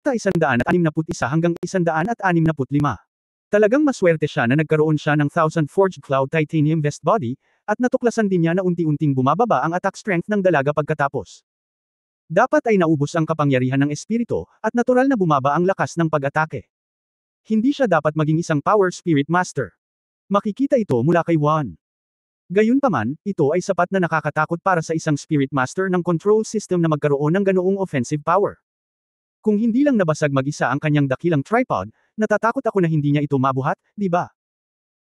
Ta 161 hanggang 165. Talagang maswerte siya na nagkaroon siya ng 1000 Forged Cloud Titanium Vest Body, at natuklasan din niya na unti-unting bumababa ang attack strength ng dalaga pagkatapos. Dapat ay naubos ang kapangyarihan ng espiritu, at natural na bumaba ang lakas ng pag-atake. Hindi siya dapat maging isang Power Spirit Master. Makikita ito mula kay Juan. Gayunpaman, ito ay sapat na nakakatakot para sa isang Spirit Master ng control system na magkaroon ng ganoong offensive power. Kung hindi lang nabasag mag-isa ang kanyang dakilang tripod, natatakot ako na hindi niya ito mabuhat, di ba?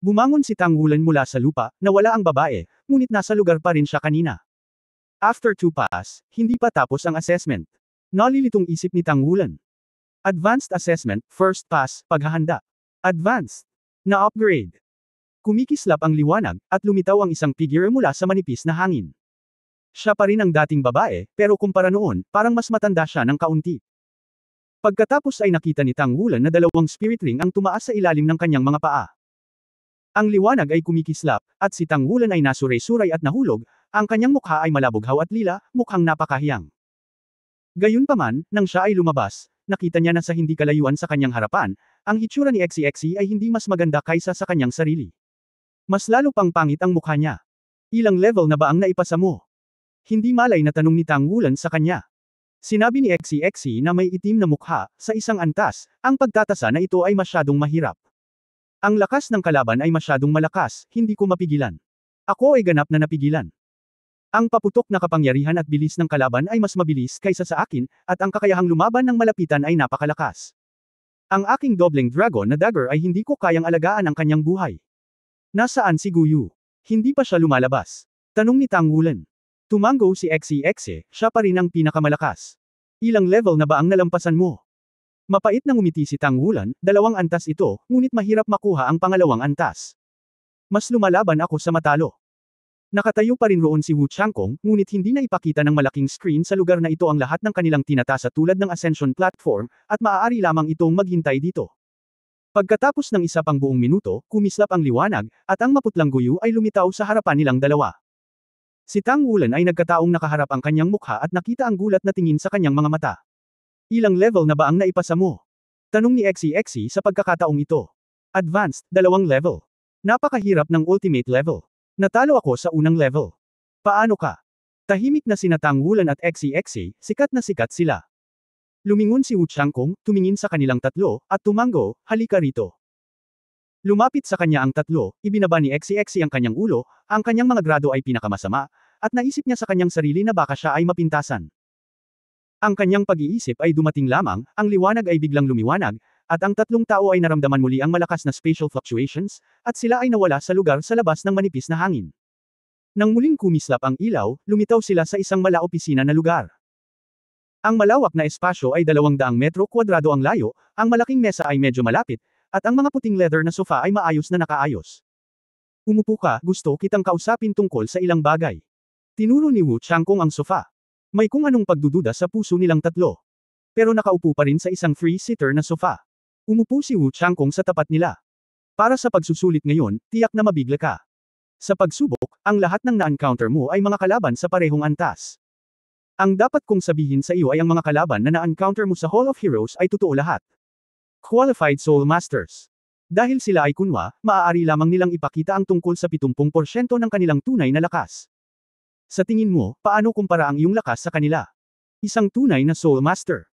Bumangon si Tang Wulan mula sa lupa, nawala ang babae, ngunit nasa lugar pa rin siya kanina. After 2 pass, hindi pa tapos ang assessment. Nalilitong isip ni Tang Wulan. Advanced assessment, first pass, paghahanda. Advanced. Na-upgrade. Kumikislap ang liwanag, at lumitaw ang isang figure mula sa manipis na hangin. Siya pa rin ang dating babae, pero kumpara noon, parang mas matanda siya ng kaunti. Pagkatapos ay nakita ni Tang Wulan na dalawang spirit ring ang tumaas sa ilalim ng kanyang mga paa. Ang liwanag ay kumikislap, at si Tang Wulan ay nasuray-suray at nahulog, ang kanyang mukha ay malabughaw at lila, mukhang napakahiyang. Gayunpaman, nang siya ay lumabas, nakita niya na sa hindi kalayuan sa kanyang harapan, ang hitsura ni XCXC ay hindi mas maganda kaysa sa kanyang sarili. Mas lalo pang pangit ang mukha niya. Ilang level na ba ang naipasa mo? Hindi malay na tanong ni Tang Wulan sa kanya. Sinabi ni XCXC na may itim na mukha, sa isang antas, ang pagtatasa na ito ay masyadong mahirap. Ang lakas ng kalaban ay masyadong malakas, hindi ko mapigilan. Ako ay ganap na napigilan. Ang paputok na kapangyarihan at bilis ng kalaban ay mas mabilis kaysa sa akin, at ang kakayahang lumaban ng malapitan ay napakalakas. Ang aking dobleng dragon na dagger ay hindi ko kayang alagaan ang kanyang buhay. Nasaan si Guyu? Hindi pa siya lumalabas. Tanong ni Tang Wulan. Tumango si XCXC, siya pa rin ang pinakamalakas. Ilang level na ba ang nalampasan mo? Mapait na ngumiti si Tang Wulan, 2 antas ito, ngunit mahirap makuha ang pangalawang antas. Mas lumalaban ako sa matalo. Nakatayo pa rin roon si Wu Changkong, ngunit hindi na ipakita ng malaking screen sa lugar na ito ang lahat ng kanilang tinatasa tulad ng Ascension Platform, at maaari lamang itong maghintay dito. Pagkatapos ng isa pang buong minuto, kumislap ang liwanag, at ang maputlang guyo ay lumitaw sa harapan nilang dalawa. Si Tang Wulan ay nagkataong nakaharap ang kanyang mukha at nakita ang gulat na tingin sa kanyang mga mata. Ilang level na ba ang naipasa mo? Tanong ni XCXC sa pagkakataong ito. Advanced, 2 level. Napakahirap ng ultimate level. Natalo ako sa unang level. Paano ka? Tahimik na sina Tang Wulan at XCXC, sikat na sikat sila. Lumingon si Wu Changkong, tumingin sa kanilang tatlo, at tumango, halika rito. Lumapit sa kanya ang tatlo, ibinaba ni XCXC ang kanyang ulo, ang kanyang mga grado ay pinakamasama, at naisip niya sa kanyang sarili na baka siya ay mapintasan. Ang kanyang pag-iisip ay dumating lamang, ang liwanag ay biglang lumiwanag, at ang tatlong tao ay naramdaman muli ang malakas na spatial fluctuations, at sila ay nawala sa lugar sa labas ng manipis na hangin. Nang muling kumislap ang ilaw, lumitaw sila sa isang mala-opisina na lugar. Ang malawak na espasyo ay 200 metro kwadrado ang layo, ang malaking mesa ay medyo malapit, at ang mga puting leather na sofa ay maayos na nakaayos. Umupo ka, gusto kitang kausapin tungkol sa ilang bagay. Tinuro ni Wu Changkong ang sofa. May kung anong pagdududa sa puso nilang tatlo. Pero nakaupo pa rin sa isang 3-seater na sofa. Umupo si Wu Changkong sa tapat nila. Para sa pagsusulit ngayon, tiyak na mabigla ka. Sa pagsubok, ang lahat ng na-encounter mo ay mga kalaban sa parehong antas. Ang dapat kong sabihin sa iyo ay ang mga kalaban na na-encounter mo sa Hall of Heroes ay totoo lahat. Qualified Soul Masters. Dahil sila ay kunwa, maaari lamang nilang ipakita ang tungkol sa 70% ng kanilang tunay na lakas. Sa tingin mo, paano kumpara ang iyong lakas sa kanila? Isang tunay na Soul Master.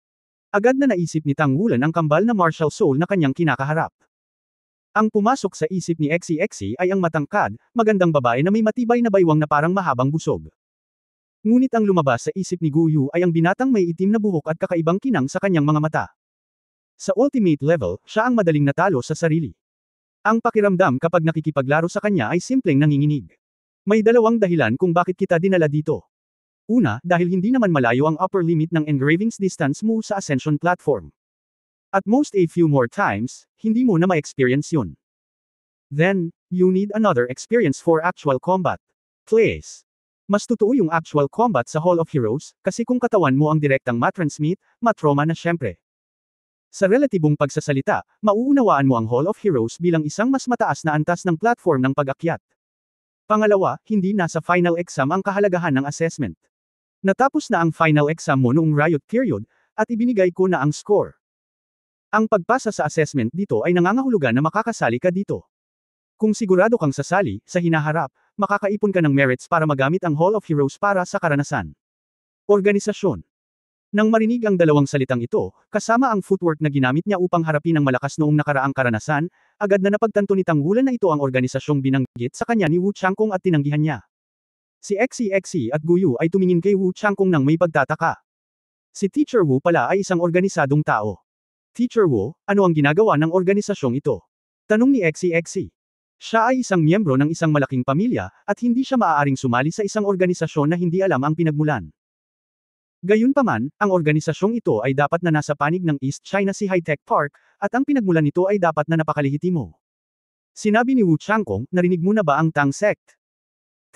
Agad na naisip ni Tang Wulan ang kambal na martial soul na kanyang kinakaharap. Ang pumasok sa isip ni XCXC ay ang matangkad, magandang babae na may matibay na baywang na parang mahabang busog. Ngunit ang lumabas sa isip ni Guyu ay ang binatang may itim na buhok at kakaibang kinang sa kanyang mga mata. Sa ultimate level, siya ang madaling natalo sa sarili. Ang pakiramdam kapag nakikipaglaro sa kanya ay simpleng nanginginig. May 2 dahilan kung bakit kita dinala dito. Una, dahil hindi naman malayo ang upper limit ng engravings distance mo sa Ascension Platform. At most a few more times, hindi mo na ma-experience yun. Then, you need another experience for actual combat. Please. Mas totoo yung actual combat sa Hall of Heroes, kasi kung katawan mo ang direktang matransmit, matroma na syempre. Sa relatibong pagsasalita, mauunawaan mo ang Hall of Heroes bilang isang mas mataas na antas ng platform ng pag-akyat. Pangalawa, hindi nasa final exam ang kahalagahan ng assessment. Natapos na ang final exam mo noong riot period, at ibinigay ko na ang score. Ang pagpasa sa assessment dito ay nangangahulugan na makakasali ka dito. Kung sigurado kang sasali, sa hinaharap, makakaipon ka ng merits para magamit ang Hall of Heroes para sa karanasan. Organisasyon. Nang marinig ang dalawang salitang ito, kasama ang footwork na ginamit niya upang harapin ang malakas noong nakaraang karanasan, agad na napagtanto ni Tangwulan na ito ang organisasyong binanggit sa kanya ni Wu Changkong at tinanggihan niya. Si XCXC at Guyu ay tumingin kay Wu Changkong nang may pagtataka. Si Teacher Wu pala ay isang organisadong tao. Teacher Wu, ano ang ginagawa ng organisasyong ito? Tanong ni XCXC. Siya ay isang miyembro ng isang malaking pamilya, at hindi siya maaaring sumali sa isang organisasyon na hindi alam ang pinagmulan. Gayunpaman, ang organisasyong ito ay dapat na nasa panig ng East China Sea High-Tech Park, at ang pinagmulan nito ay dapat na napakalehitimo. Sinabi ni Wu Changkong, narinig mo na ba ang Tang Sect?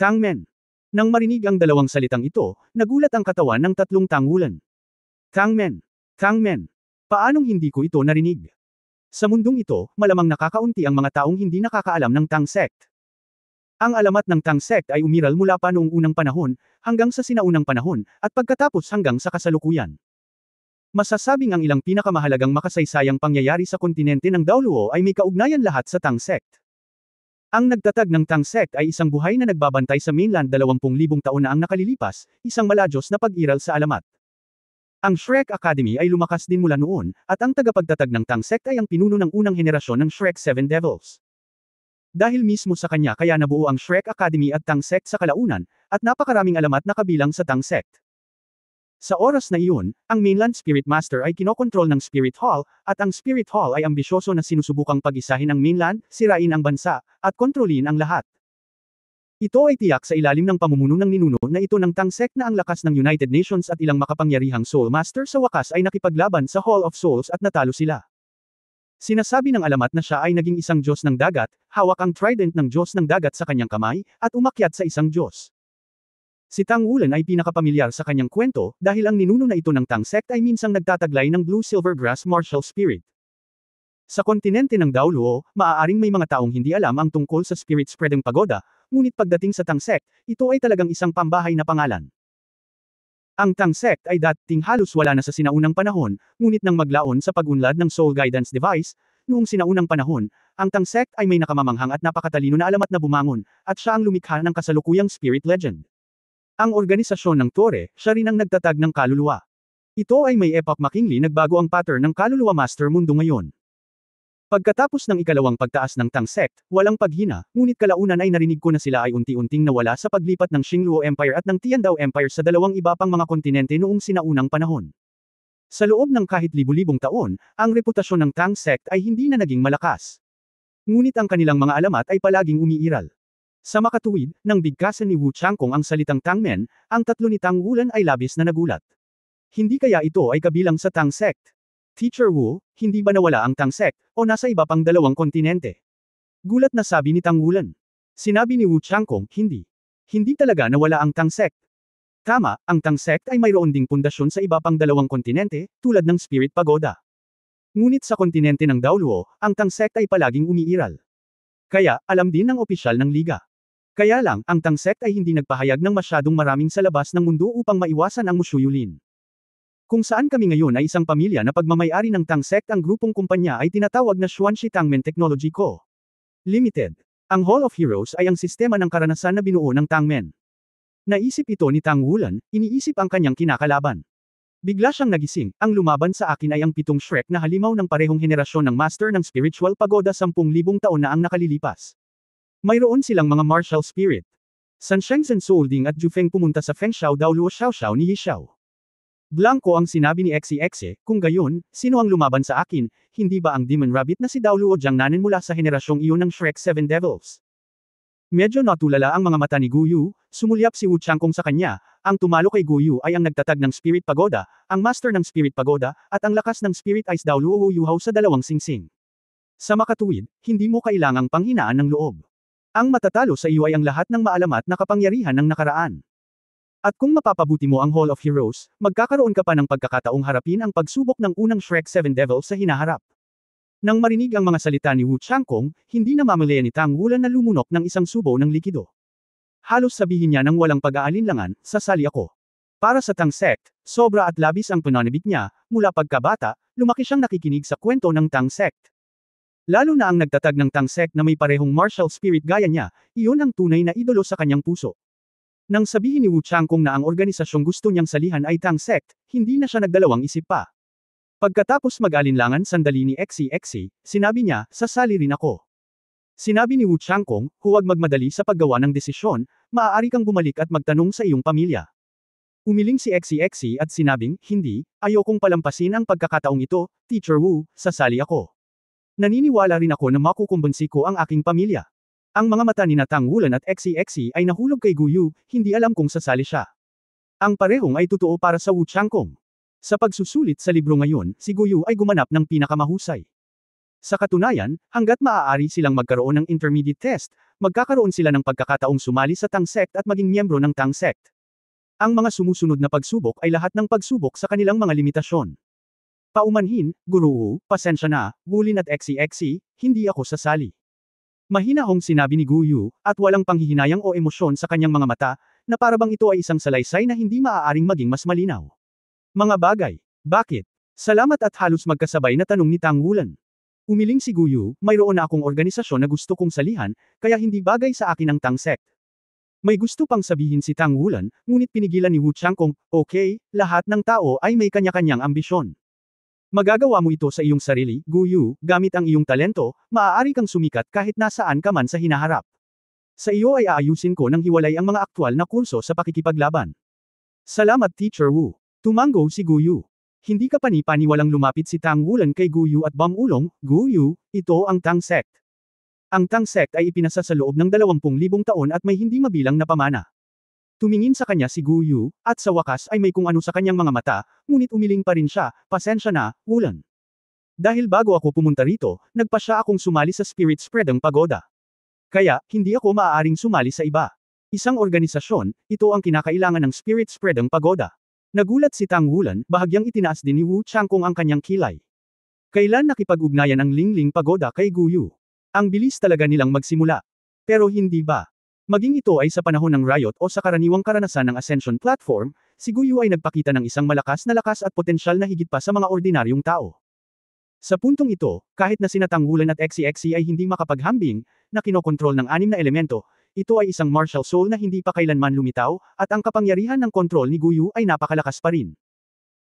Tangmen. Nang marinig ang dalawang salitang ito, nagulat ang katawan ng tatlong Tangwulan. Tangmen. Tangmen. Paanong hindi ko ito narinig? Sa mundong ito, malamang nakakaunti ang mga taong hindi nakakaalam ng Tang Sect. Ang alamat ng Tang Sect ay umiral mula pa noong unang panahon, hanggang sa sinaunang panahon, at pagkatapos hanggang sa kasalukuyan. Masasabing ang ilang pinakamahalagang makasaysayang pangyayari sa kontinente ng Daoluo ay may kaugnayan lahat sa Tang Sect. Ang nagtatag ng Tang Sect ay isang buhay na nagbabantay sa mainland 20,000 taon na ang nakalilipas, isang maladyos na pag-iral sa alamat. Ang Shrek Academy ay lumakas din mula noon, at ang tagapagtatag ng Tang Sect ay ang pinuno ng unang henerasyon ng Shrek Seven Devils. Dahil mismo sa kanya kaya nabuo ang Shrek Academy at Tang Sect sa kalaunan, at napakaraming alamat na kabilang sa Tang Sect. Sa oras na iyon, ang mainland Spirit Master ay kinokontrol ng Spirit Hall, at ang Spirit Hall ay ambisyoso na sinusubukang pag-isahin ang mainland, sirain ang bansa, at kontrolin ang lahat. Ito ay tiyak sa ilalim ng pamumuno ng ninuno na ito ng Tang Sect na ang lakas ng United Nations at ilang makapangyarihang Soul Master sa wakas ay nakipaglaban sa Hall of Souls at natalo sila. Sinasabi ng alamat na siya ay naging isang Diyos ng dagat, hawak ang trident ng Diyos ng dagat sa kanyang kamay, at umakyat sa isang Diyos. Si Tangwulan ay pinakapamilyar sa kanyang kwento, dahil ang ninuno na ito ng Tang Sect ay minsang nagtataglay ng Blue Silver Grass Martial Spirit. Sa kontinente ng Daoluo, maaaring may mga taong hindi alam ang tungkol sa Spirit Spreading Pagoda, ngunit pagdating sa Tang Sect, ito ay talagang isang pambahay na pangalan. Ang Tang Sect ay dating halos wala na sa sinaunang panahon, ngunit nang maglaon sa pag-unlad ng Soul Guidance Device, noong sinaunang panahon, ang Tang Sect ay may nakamamanghang at napakatalino na alamat na bumangon, at siya ang lumikha ng kasalukuyang Spirit Legend. Ang organisasyon ng Tore, siya rin ang nagtatag ng kaluluwa. Ito ay may Epoch Makingli nagbago ang pattern ng kaluluwa master mundo ngayon. Pagkatapos ng ikalawang pagtaas ng Tang Sect, walang paghina, ngunit kalaunan ay narinig ko na sila ay unti-unting nawala sa paglipat ng Xingluo Empire at ng Tiandao Empire sa dalawang iba pang mga kontinente noong sinaunang panahon. Sa loob ng kahit libu-libong taon, ang reputasyon ng Tang Sect ay hindi na naging malakas. Ngunit ang kanilang mga alamat ay palaging umiiral. Sa makatuwid, nang bigkasan ni Wu Changkong ang salitang Tangmen, ang tatlo ni Tangwulan ay labis na nagulat. Hindi kaya ito ay kabilang sa Tang Sect? Teacher Wu, hindi ba nawala ang Tang Sect, o nasa iba pang dalawang kontinente? Gulat na sabi ni Tangwulan. Sinabi ni Wu Changkong, hindi. Hindi talaga nawala ang Tang Sect. Tama, ang Tang Sect ay mayroon ding pundasyon sa iba pang dalawang kontinente, tulad ng Spirit Pagoda. Ngunit sa kontinente ng Daoluo, ang Tang Sect ay palaging umiiral. Kaya, alam din ng opisyal ng liga. Kaya lang, ang Tang Sect ay hindi nagpahayag ng masyadong maraming sa labas ng mundo upang maiwasan ang Musyuyulin. Kung saan kami ngayon ay isang pamilya na pagmamayari ng Tang Sect, ang grupong kumpanya ay tinatawag na Xuanxi Tangmen Technology Co. Limited. Ang Hall of Heroes ay ang sistema ng karanasan na binuo ng Tangmen. Naisip ito ni Tangwulan, iniisip ang kanyang kinakalaban. Bigla siyang nagising, ang lumaban sa akin ay ang 7 Shrek na halimaw ng parehong henerasyon ng Master ng Spiritual Pagoda 10,000 taon na ang nakalilipas. Mayroon silang mga martial spirit. San Shengzhen Soulding at Jufeng pumunta sa Fengxiao Daoluo Xiaoxiao ni Yixiao. Blanco ang sinabi ni XCX, kung gayon, sino ang lumaban sa akin, hindi ba ang Demon Rabbit na si Daoluo Jiangnanen mula sa henerasyong iyon ng Shrek Seven Devils? Medyo natulala ang mga mata ni Guyu, sumulyap si Wu Changkong sa kanya, ang tumalo kay Guyu ay ang nagtatag ng Spirit Pagoda, ang Master ng Spirit Pagoda, at ang lakas ng Spirit Ice Daoluo Wu Yuhao sa dalawang singsing. Sa makatuwid, hindi mo kailangang panghinaan ng loob. Ang matatalo sa iyo ay ang lahat ng maalamat na kapangyarihan ng nakaraan. At kung mapapabuti mo ang Hall of Heroes, magkakaroon ka pa ng pagkakataong harapin ang pagsubok ng unang Shrek Seven Devils sa hinaharap. Nang marinig ang mga salita ni Wu Changkong, hindi na mamalayan ni Tangwulan na lumunok ng isang subo ng likido. Halos sabihin niya ng walang pag-aalinlangan, sasali ako. Para sa Tang Sect, sobra at labis ang pananabik niya, mula pagkabata, lumaki siyang nakikinig sa kwento ng Tang Sect. Lalo na ang nagtatag ng Tang Sect na may parehong martial spirit gaya niya, iyon ang tunay na idolo sa kanyang puso. Nang sabihin ni Wu Changkong na ang organisasyong gusto niyang salihan ay Tang Sect, hindi na siya nagdalawang isip pa. Pagkatapos mag-alinlangan sandali ni XCXC, sinabi niya, sasali rin ako. Sinabi ni Wu Changkong, huwag magmadali sa paggawa ng desisyon, maaari kang bumalik at magtanong sa iyong pamilya. Umiling si XCXC at sinabing, hindi, ayokong palampasin ang pagkakataong ito, Teacher Wu, sasali ako. Naniniwala rin ako na makukumbinsi ko ang aking pamilya. Ang mga mata ni Tang Wulan at XCXC ay nahulog kay Guyu, hindi alam kung sasali siya. Ang parehong ay totoo para sa Wu Changkong. Sa pagsusulit sa libro ngayon, si Guyu ay gumanap ng pinakamahusay. Sa katunayan, hanggat maaari silang magkaroon ng intermediate test, magkakaroon sila ng pagkakataong sumali sa Tang Sect at maging miyembro ng Tang Sect. Ang mga sumusunod na pagsubok ay lahat ng pagsubok sa kanilang mga limitasyon. Paumanhin, Guru Wu, pasensya na, Wulin at XCXC, hindi ako sasali. Mahinahong sinabi ni Guyu, at walang panghihinayang o emosyon sa kanyang mga mata, na parabang ito ay isang salaysay na hindi maaaring maging mas malinaw. Mga bagay. Bakit? Salamat at halos magkasabay na tanong ni Tang Wulan. Umiling si Guyu, mayroon na akong organisasyon na gusto kong salihan, kaya hindi bagay sa akin ang Tang Sect. May gusto pang sabihin si Tang Wulan, ngunit pinigilan ni Wu Changkong, okay, lahat ng tao ay may kanya-kanyang ambisyon. Magagawa mo ito sa iyong sarili, Guyu, gamit ang iyong talento, maaari kang sumikat kahit nasaan ka man sa hinaharap. Sa iyo ay aayusin ko ng hiwalay ang mga aktwal na kurso sa pakikipaglaban. Salamat Teacher Wu. Tumango si Guyu. Hindi ka pani-paniwalang lumapit si Tang Wulan kay Guyu at bumulong, Guyu, ito ang Tang Sect. Ang Tang Sect ay ipinasa sa loob ng 20,000 taon at may hindi mabilang na pamana. Tumingin sa kanya si Guyu, at sa wakas ay may kung ano sa kanyang mga mata, ngunit umiling pa rin siya, pasensya na, Wulan. Dahil bago ako pumunta rito, nagpasya akong sumali sa Spirit Spreading Pagoda. Kaya, hindi ako maaaring sumali sa iba. Isang organisasyon, ito ang kinakailangan ng Spirit Spreading Pagoda. Nagulat si Tang Wulan, bahagyang itinaas din ni Wu Changkong ang kanyang kilay. Kailan nakipag-ugnayan ang Lingling Pagoda kay Guyu? Ang bilis talaga nilang magsimula. Pero hindi ba? Maging ito ay sa panahon ng Riot o sa karaniwang karanasan ng Ascension Platform, si Guyu ay nagpakita ng isang malakas na lakas at potensyal na higit pa sa mga ordinaryong tao. Sa puntong ito, kahit na sina Tang Wulan at XCXC ay hindi makapaghambing, na kinokontrol ng 6 na elemento, ito ay isang martial soul na hindi pa kailanman lumitaw, at ang kapangyarihan ng kontrol ni Guyu ay napakalakas pa rin.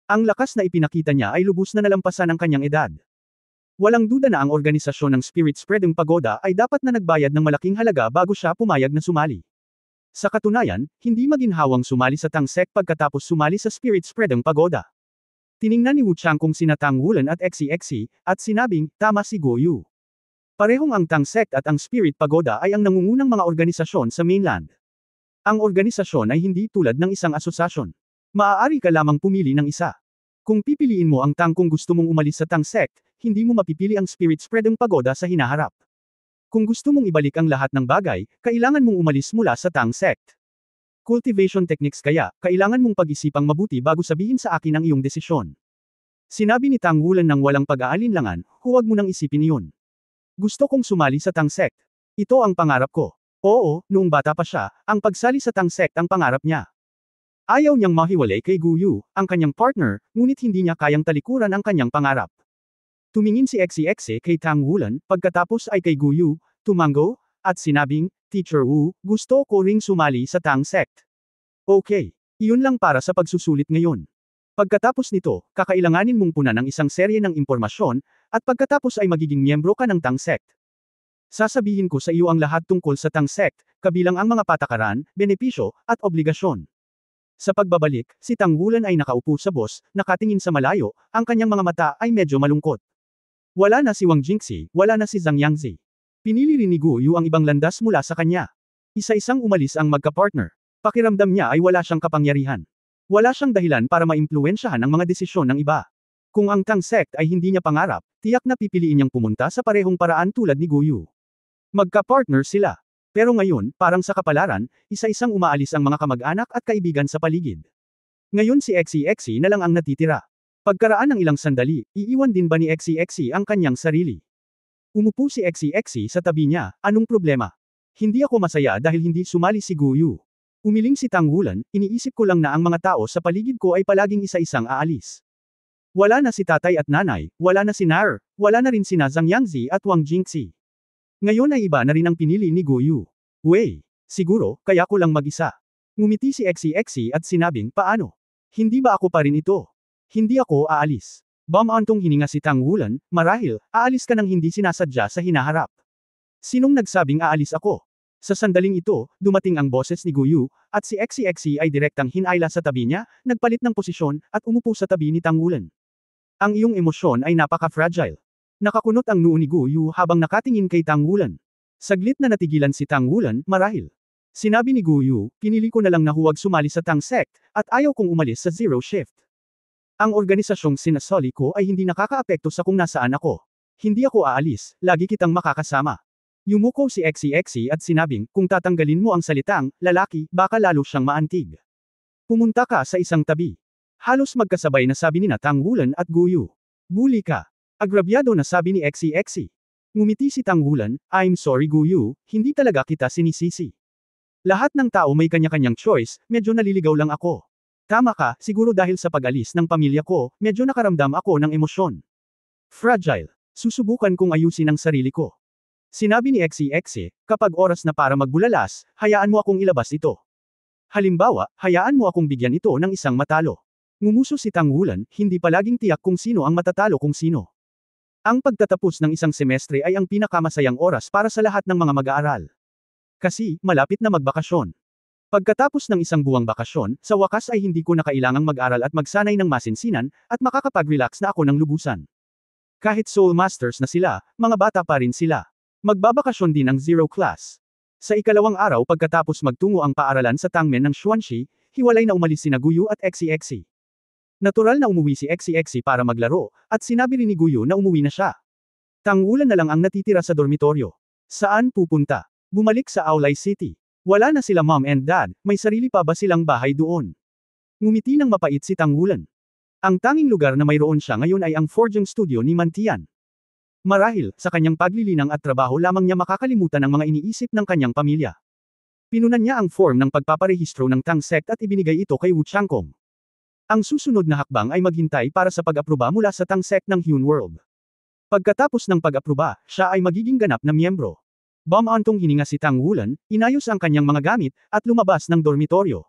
Ang lakas na ipinakita niya ay lubos na nalampasan ang kanyang edad. Walang duda na ang organisasyon ng Spirit Spreading Pagoda ay dapat na nagbayad ng malaking halaga bago siya pumayag na sumali. Sa katunayan, hindi maginhawang sumali sa Tang Sect pagkatapos sumali sa Spirit Spreading Pagoda. Tiningnan ni Wu Changkong sina Tang Wulan at XCXC, at sinabing, tama si Guyu. Parehong ang Tang Sect at ang Spirit Pagoda ay ang nangungunang mga organisasyon sa mainland. Ang organisasyon ay hindi tulad ng isang asosasyon. Maaari ka lamang pumili ng isa. Kung pipiliin mo ang Tang kung gusto mong umalis sa Tang Sect, hindi mo mapipili ang Spirit Spreading Pagoda sa hinaharap. Kung gusto mong ibalik ang lahat ng bagay, kailangan mong umalis mula sa Tang Sect. Cultivation techniques kaya, kailangan mong pag-isipang mabuti bago sabihin sa akin ang iyong desisyon. Sinabi ni Tang Wulan ng walang pag-aalinlangan, huwag mo nang isipin iyon. Gusto kong sumali sa Tang Sect. Ito ang pangarap ko. Oo, noong bata pa siya, ang pagsali sa Tang Sect ang pangarap niya. Ayaw niyang mahiwalay kay Guyu, ang kanyang partner, ngunit hindi niya kayang talikuran ang kanyang pangarap. Tumingin si XCXC kay Tang Wulan, pagkatapos ay kay Guyu, tumango, at sinabing, Teacher Wu, gusto ko ring sumali sa Tang Sect. Okay, iyon lang para sa pagsusulit ngayon. Pagkatapos nito, kakailanganin mong punan ng isang serye ng impormasyon, at pagkatapos ay magiging miyembro ka ng Tang Sect. Sasabihin ko sa iyo ang lahat tungkol sa Tang Sect, kabilang ang mga patakaran, benepisyo, at obligasyon. Sa pagbabalik, si Tang Wulan ay nakaupo sa bus, nakatingin sa malayo, ang kanyang mga mata ay medyo malungkot. Wala na si Wang Jingxi, wala na si Zhang Yangzi. Pinili rin ni Guyu ang ibang landas mula sa kanya. Isa-isang umalis ang magka-partner. Pakiramdam niya ay wala siyang kapangyarihan. Wala siyang dahilan para maimpluwensyahan ang mga desisyon ng iba. Kung ang Tang Sect ay hindi niya pangarap, tiyak na pipiliin niyang pumunta sa parehong paraan tulad ni Guyu. Magka-partner sila. Pero ngayon, parang sa kapalaran, isa-isang umaalis ang mga kamag-anak at kaibigan sa paligid. Ngayon si XCXC na lang ang natitira. Pagkaraan ng ilang sandali, iiwan din ba ni XCXC ang kanyang sarili? Umupo si XCXC sa tabi niya, anong problema? Hindi ako masaya dahil hindi sumali si Guyu. Umiling si Tang Wulan, iniisip ko lang na ang mga tao sa paligid ko ay palaging isa-isang aalis. Wala na si tatay at nanay, wala na si Nair, wala na rin sina Zhang Yangzi at Wang Jingxi. Ngayon ay iba na rin ang pinili ni Guyu. Wei, siguro, kaya ko lang mag-isa. Ngumiti si Xi at sinabing, paano? Hindi ba ako pa rin ito? Hindi ako aalis. Bumantong hininga si Tang Wulan, marahil, aalis ka nang hindi sinasadya sa hinaharap. Sinong nagsabing aalis ako? Sa sandaling ito, dumating ang boses ni Guyu, at si Xi ay direktang hinayla sa tabi niya, nagpalit ng posisyon, at umupo sa tabi ni Tang Wulan. Ang iyong emosyon ay napaka-fragile. Nakakunot ang noo ni Guyu habang nakatingin kay Tang Wulan. Saglit na natigilan si Tang Wulan, marahil. Sinabi ni Guyu, pinili ko na lang na huwag sumali sa Tang Sect, at ayaw kong umalis sa zero shift. Ang organisasyong sinasali ko ay hindi nakakaapekto sa kung nasaan ako. Hindi ako aalis, lagi kitang makakasama. Yumuko si Xi at sinabing, kung tatanggalin mo ang salitang, lalaki, baka lalo siyang maantig. Pumunta ka sa isang tabi. Halos magkasabay na sabi ni Tang Wulan at Guyu. Buli ka. Agrabyado na sabi ni Xi. Ngumiti si Tang Wulan, I'm sorry Guyu, hindi talaga kita sinisisi. Lahat ng tao may kanya-kanyang choice, medyo naliligaw lang ako. Tama ka, siguro dahil sa pag-alis ng pamilya ko, medyo nakaramdam ako ng emosyon. Fragile. Susubukan kong ayusin ang sarili ko. Sinabi ni Xi, kapag oras na para magbulalas, hayaan mo akong ilabas ito. Halimbawa, hayaan mo akong bigyan ito ng isang matalo. Ngumuso si Tang Wulan, hindi palaging tiyak kung sino ang matatalo kung sino. Ang pagtatapos ng isang semestre ay ang pinakamasayang oras para sa lahat ng mga mag-aaral. Kasi, malapit na magbakasyon. Pagkatapos ng isang buwang bakasyon, sa wakas ay hindi ko na kailangang mag-aral at magsanay ng masinsinan, at makakapag-relax na ako ng lubusan. Kahit Soul Masters na sila, mga bata pa rin sila. Magbabakasyon din ang Zero Class. Sa ikalawang araw pagkatapos magtungo ang paaralan sa Tangmen ng Xuanxi, hiwalay na umalis sina Guyu at Xi. Natural na umuwi si Xi para maglaro, at sinabi rin ni Guyu na umuwi na siya. Tang Wulan na lang ang natitira sa dormitoryo. Saan pupunta? Bumalik sa Aulai City. Wala na sila mom and dad, may sarili pa ba silang bahay doon? Ngumiti ng mapait si Tang Wulan. Ang tanging lugar na mayroon siya ngayon ay ang forging studio ni Mantian. Marahil, sa kanyang paglilinang at trabaho lamang niya makakalimutan ang mga iniisip ng kanyang pamilya. Pinunan niya ang form ng pagpaparehistro ng Tang Sect at ibinigay ito kay Wu Changkong. Ang susunod na hakbang ay maghintay para sa pag-aproba mula sa Tang Sect ng Hyun World. Pagkatapos ng pag-aproba, siya ay magiging ganap na miyembro. Bumantong hininga si Tang Wulan, inayos ang kanyang mga gamit, at lumabas ng dormitoryo.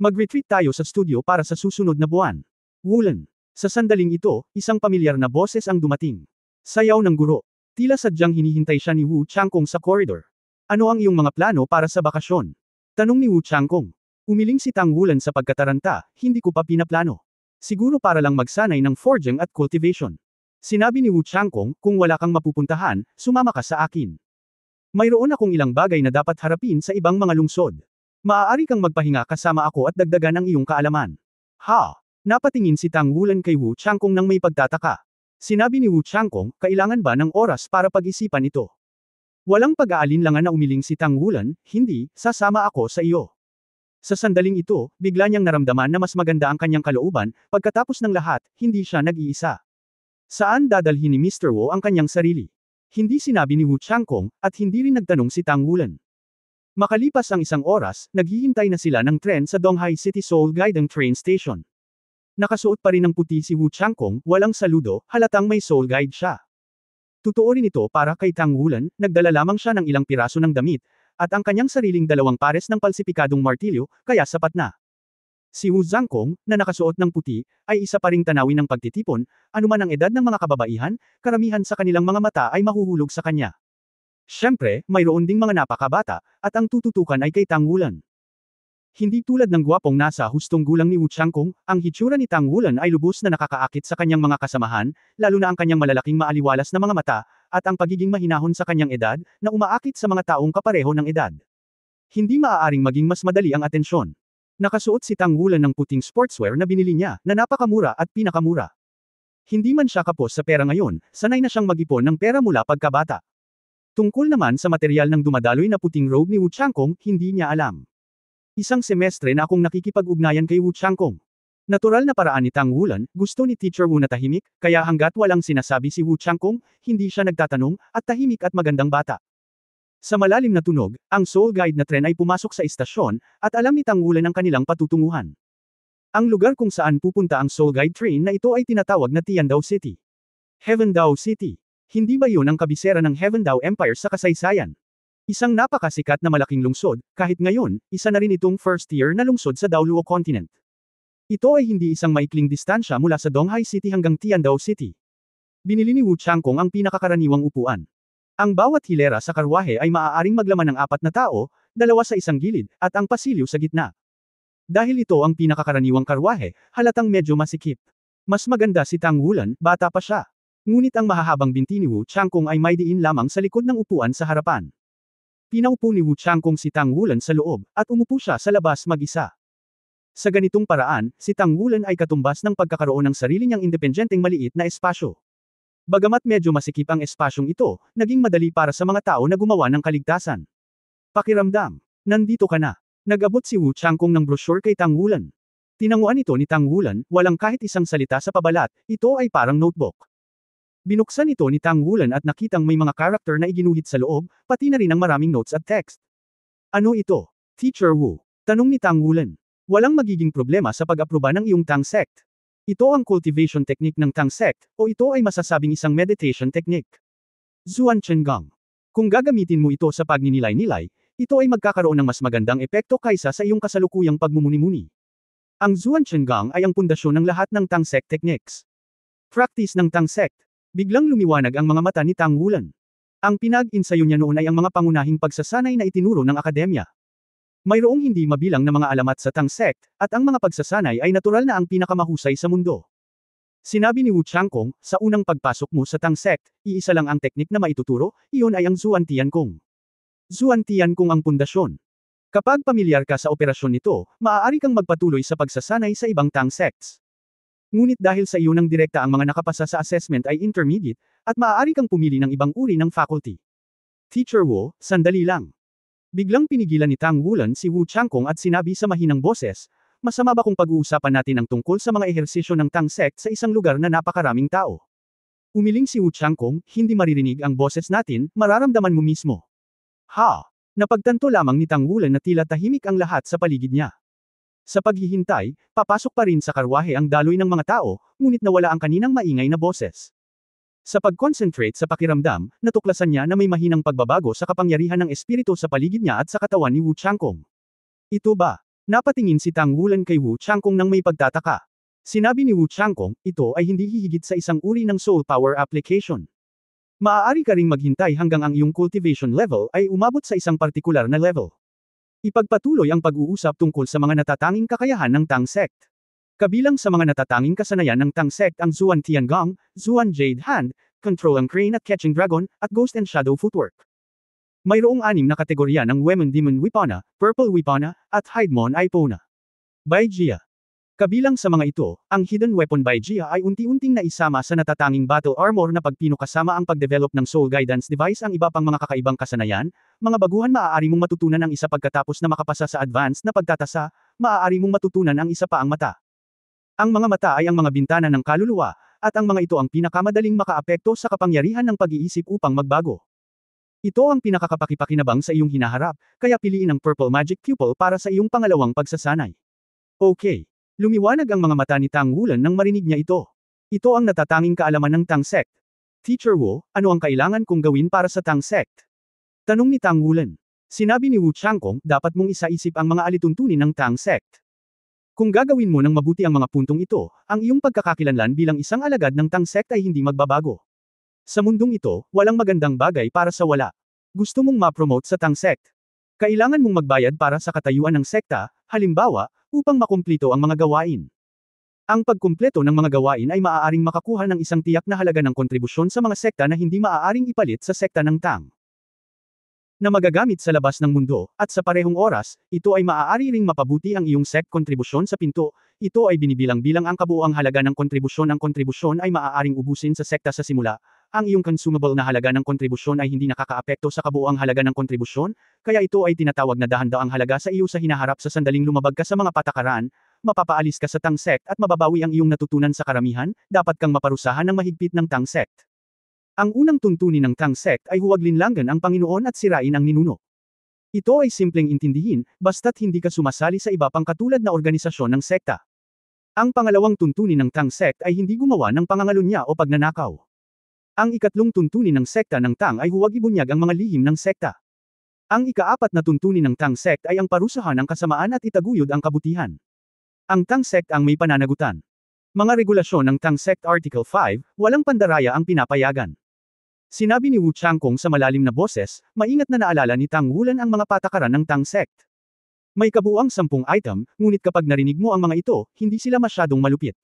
Mag-retreat tayo sa studio para sa susunod na buwan. Wulan. Sa sandaling ito, isang pamilyar na boses ang dumating. Sayaw ng guro. Tila sadyang hinihintay siya ni Wu Changkong sa corridor. Ano ang iyong mga plano para sa bakasyon? Tanong ni Wu Changkong. Umiling si Tang Wulan sa pagkataranta, hindi ko pa pinaplano. Siguro para lang magsanay ng forging at cultivation. Sinabi ni Wu Changkong, kung wala kang mapupuntahan, sumama ka sa akin. Mayroon akong ilang bagay na dapat harapin sa ibang mga lungsod. Maaari kang magpahinga kasama ako at dagdagan ang iyong kaalaman. Ha? Napatingin si Tang Wulan kay Wu Changkong nang may pagtataka. Sinabi ni Wu Changkong, kailangan ba ng oras para pag-isipan ito? Walang pag-aalinlangan na umiling si Tang Wulan, hindi, sasama ako sa iyo. Sa sandaling ito, bigla niyang naramdaman na mas maganda ang kanyang kalooban, pagkatapos ng lahat, hindi siya nag-iisa. Saan dadalhin ni Mr. Wu ang kanyang sarili? Hindi sinabi ni Wu Changkong, at hindi rin nagtanong si Tang Wulan. Makalipas ang isang oras, naghihintay na sila ng tren sa Donghai City Seoul Guiding Train Station. Nakasuot pa rin ng puti si Wu Changkong, walang saludo, halatang may soul guide siya. Totoo rin ito para kay Tang Wulan, nagdala lamang siya ng ilang piraso ng damit, at ang kanyang sariling 2 pares ng palsipikadong martilyo, kaya sapat na. Si Wu Zhangkong, na nakasuot ng puti, ay isa pa ring tanawin ng pagtitipon, anuman ang edad ng mga kababaihan, karamihan sa kanilang mga mata ay mahuhulog sa kanya. Siyempre, mayroon ding mga napakabata, at ang tututukan ay kay Tang Wulan. Hindi tulad ng gwapong nasa hustong gulang ni Wu Changkong, ang hitsura ni Tang Wulan ay lubos na nakakaakit sa kanyang mga kasamahan, lalo na ang kanyang malalaking maaliwalas na mga mata, at ang pagiging mahinahon sa kanyang edad, na umaakit sa mga taong kapareho ng edad. Hindi maaaring maging mas madali ang atensyon. Nakasuot si Tang Wulan ng puting sportswear na binili niya, na napakamura at pinakamura. Hindi man siya kapos sa pera ngayon, sanay na siyang mag-ipon ng pera mula pagkabata. Tungkol naman sa materyal ng dumadaloy na puting robe ni Wu Changkong, hindi niya alam. Isang semestre na akong nakikipag-ugnayan kay Wu Changkong. Natural na paraan ni Tang Wulan, gusto ni Teacher Wu na tahimik, kaya hanggat walang sinasabi si Wu Changkong, hindi siya nagtatanong, at tahimik at magandang bata. Sa malalim na tunog, ang soul guide na tren ay pumasok sa istasyon, at alam ni Tang Wulan ang kanilang patutunguhan. Ang lugar kung saan pupunta ang Soul Guide train na ito ay tinatawag na Tiandao City. Heavendao City. Hindi ba yun ang kabisera ng Heavendao Empire sa kasaysayan? Isang napakasikat na malaking lungsod, kahit ngayon, isa na rin itong first-tier na lungsod sa Daoluo Continent. Ito ay hindi isang maikling distansya mula sa Donghai City hanggang Tiandao City. Binili ni Wu Changkong ang pinakakaraniwang upuan. Ang bawat hilera sa karwahe ay maaaring maglaman ng 4 na tao, 2 sa isang gilid, at ang pasilyo sa gitna. Dahil ito ang pinakakaraniwang karwahe, halatang medyo masikip. Mas maganda si Tang Wulan, bata pa siya. Ngunit ang mahahabang binti ni Wu Changkong ay may diin lamang sa likod ng upuan sa harapan. Pinaupo ni Wu Changkong si Tang Wulan sa loob, at umupo siya sa labas mag-isa. Sa ganitong paraan, si Tang Wulan ay katumbas ng pagkakaroon ng sarili niyang independenteng maliit na espasyo. Bagamat medyo masikip ang espasyong ito, naging madali para sa mga tao na gumawa ng kaligtasan. Pakiramdam. Nandito ka na. Nag-abot si Wu Changkong ng brochure kay Tang Wulan. Tinanguan ito ni Tang Wulan, walang kahit isang salita sa pabalat, ito ay parang notebook. Binuksan ito ni Tang Wulan at nakitang may mga karakter na iginuhit sa loob, pati na rin ang maraming notes at text. Ano ito? Teacher Wu. Tanong ni Tang Wulan. Walang magiging problema sa pag-aproba ng iyong Tang sect. Ito ang cultivation technique ng Tang sect, o ito ay masasabing isang meditation technique. Zuan Chengang. Kung gagamitin mo ito sa pagninilay-nilay, ito ay magkakaroon ng mas magandang epekto kaysa sa iyong kasalukuyang pagmumuni-muni. Ang Zuan Chengang ay ang pundasyon ng lahat ng Tang sect techniques. Practice ng Tang sect. Biglang lumiwanag ang mga mata ni Tang Wulan. Ang pinag-insayo niya noon ay ang mga pangunahing pagsasanay na itinuro ng akademya. Mayroong hindi mabilang na mga alamat sa Tang sect, at ang mga pagsasanay ay natural na ang pinakamahusay sa mundo. Sinabi ni Wu Changkong, sa unang pagpasok mo sa Tang sect, iisa lang ang teknik na maituturo, iyon ay ang Zuan Tiankong. Zuan Tiankong ang pundasyon. Kapag pamilyar ka sa operasyon nito, maaari kang magpatuloy sa pagsasanay sa ibang Tang sects. Ngunit dahil sa iyo ng direkta ang mga nakapasa sa assessment ay intermediate, at maaari kang pumili ng ibang uri ng faculty. Teacher Wu, sandali lang. Biglang pinigilan ni Tang Wulan si Wu Changkong at sinabi sa mahinang boses, masama ba kung pag-uusapan natin ang tungkol sa mga ehersisyo ng Tang sect sa isang lugar na napakaraming tao? Umiling si Wu Changkong, hindi maririnig ang boses natin, mararamdaman mo mismo. Ha! Napagtanto lamang ni Tang Wulan na tila tahimik ang lahat sa paligid niya. Sa paghihintay, papasok pa rin sa karwahe ang daloy ng mga tao, ngunit nawala ang kaninang maingay na boses. Sa pag-concentrate sa pakiramdam, natuklasan niya na may mahinang pagbabago sa kapangyarihan ng espiritu sa paligid niya at sa katawan ni Wu Changkong. Ito ba? Napatingin si Tang Wulan kay Wu Changkong nang may pagtataka. Sinabi ni Wu Changkong, ito ay hindi hihigit sa isang uri ng soul power application. Maaari ka ring maghintay hanggang ang iyong cultivation level ay umabot sa isang partikular na level. Ipagpatuloy ang pag-uusap tungkol sa mga natatanging kakayahan ng Tang sect. Kabilang sa mga natatanging kasanayan ng Tang sect ang Zuan Tiangong, Zuan Jade Hand, Control ang Crane at Catching Dragon, at Ghost and Shadow Footwork. Mayroong 6 na kategorya ng Wemon Demon Wipona, Purple Wipona, at Hidemon Ipona. Baijia. Kabilang sa mga ito, ang Hidden Weapon Baijia ay unti-unting naisama sa natatanging battle armor na pagpino kasama ang pagdevelop ng Soul Guidance Device ang iba pang mga kakaibang kasanayan, mga baguhan maaari mong matutunan ang isa pagkatapos na makapasa sa advanced na pagtatasa, maaari mong matutunan ang isa pa ang mata. Ang mga mata ay ang mga bintana ng kaluluwa, at ang mga ito ang pinakamadaling makaapekto sa kapangyarihan ng pag-iisip upang magbago. Ito ang pinakakapakipakinabang sa iyong hinaharap, kaya piliin ang Purple Magic Pupil para sa iyong pangalawang pagsasanay. Okay. Lumiwanag ang mga mata ni Tang Wulan nang marinig niya ito. Ito ang natatanging kaalaman ng Tang sect. Teacher Wu, ano ang kailangan kong gawin para sa Tang sect? Tanong ni Tang Wulan. Sinabi ni Wu Changkong, dapat mong isaisip ang mga alituntunin ng Tang sect. Kung gagawin mo ng mabuti ang mga puntong ito, ang iyong pagkakakilanlan bilang isang alagad ng Tang sect ay hindi magbabago. Sa mundong ito, walang magandang bagay para sa wala. Gusto mong ma-promote sa Tang sect? Kailangan mong magbayad para sa katayuan ng sekta, halimbawa, upang makumplito ang mga gawain. Ang pagkumpleto ng mga gawain ay maaaring makakuha ng isang tiyak na halaga ng kontribusyon sa mga sekta na hindi maaaring ipalit sa sekta ng Tang. Na magagamit sa labas ng mundo, at sa parehong oras, ito ay maaari ring mapabuti ang iyong sect kontribusyon sa pinto, ito ay binibilang-bilang ang kabuuang halaga ng kontribusyon. Ang kontribusyon ay maaaring ubusin sa sekta sa simula. Ang iyong consumable na halaga ng kontribusyon ay hindi nakakaapekto sa kabuuang halaga ng kontribusyon, kaya ito ay tinatawag na dahan-daang halaga sa iyo sa hinaharap sa sandaling lumabag ka sa mga patakaran, mapapaalis ka sa Tang sect at mababawi ang iyong natutunan sa karamihan, dapat kang maparusahan ng mahigpit ng Tang sect. Ang unang tuntunin ng Tang sect ay huwag linlanggan ang Panginoon at sirain ang ninuno. Ito ay simpleng intindihin, basta't hindi ka sumasali sa iba pang katulad na organisasyon ng sekta. Ang pangalawang tuntunin ng Tang sect ay hindi gumawa ng pangangalunya o pagnanakaw. Ang ikatlong tuntunin ng sekta ng Tang ay huwag ibunyag ang mga lihim ng sekta. Ang ikaapat na tuntunin ng Tang sect ay ang parusahan ng kasamaan at itaguyod ang kabutihan. Ang Tang sect ang may pananagutan. Mga regulasyon ng Tang sect Article 5, walang pandaraya ang pinapayagan. Sinabi ni Wu Changkong sa malalim na boses, maingat na naalala ni Tang Wulan ang mga patakaran ng Tang sect. May kabuuang 10 item, ngunit kapag narinig mo ang mga ito, hindi sila masyadong malupit.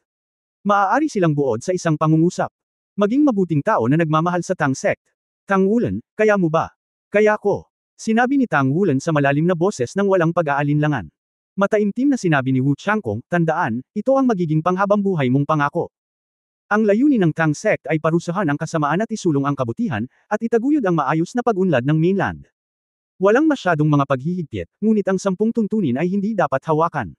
Maaari silang buod sa isang pangungusap. Maging mabuting tao na nagmamahal sa Tang sect. Tang Wulan, kaya mo ba? Kaya ko. Sinabi ni Tang Wulan sa malalim na boses nang walang pag-aalinlangan. Mataimtim na sinabi ni Wu Changkong, tandaan, ito ang magiging panghabambuhay mong pangako. Ang layunin ng Tang sect ay parusahan ang kasamaan at isulong ang kabutihan, at itaguyod ang maayos na pag-unlad ng mainland. Walang masyadong mga paghihigpit, ngunit ang 10 tuntunin ay hindi dapat hawakan.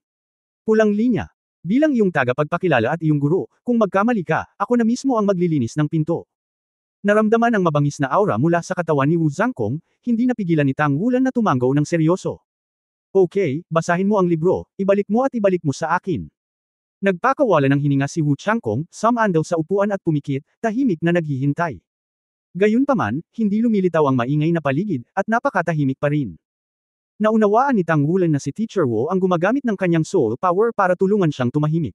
Pulang linya. Bilang iyong tagapagpakilala at iyong guro, kung magkamali ka, ako na mismo ang maglilinis ng pinto. Naramdaman ang mabangis na aura mula sa katawan ni Wu Zhangkong, hindi napigilan ni Tang Wulan na tumanggaw ng seryoso. Okay, basahin mo ang libro, ibalik mo sa akin. Nagpakawala ng hininga si Wu Changkong, sumandal sa upuan at pumikit, tahimik na naghihintay. Gayunpaman, hindi lumilitaw ang maingay na paligid, at napakatahimik pa rin. Naunawaan ni Tang Wulan na si Teacher Wu ang gumagamit ng kanyang soul power para tulungan siyang tumahimik.